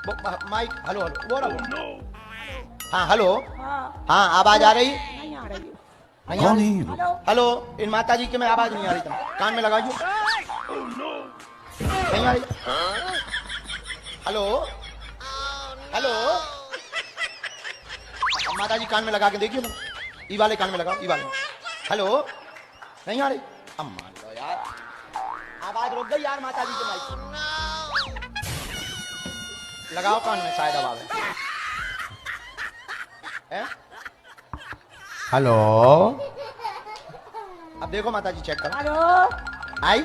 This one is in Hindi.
माइक हेलो हेलो वो रहा हाँ हेलो हाँ हाँ आवाज आ रही नहीं आ रही नहीं आ रही हेलो इन माता जी के में आवाज नहीं आ रही था कान में लगाइए नहीं आ रही हेलो हेलो माता जी कान में लगा के देखिए ना ई वाले कान में लगाओ ई वाले हेलो नहीं आ रही अब मान लो यार आवाज रुक गई यार माता जी के माइक लगाओ कान में शायद आवाज है हेलो अब देखो माता जी चेक करो हेलो आई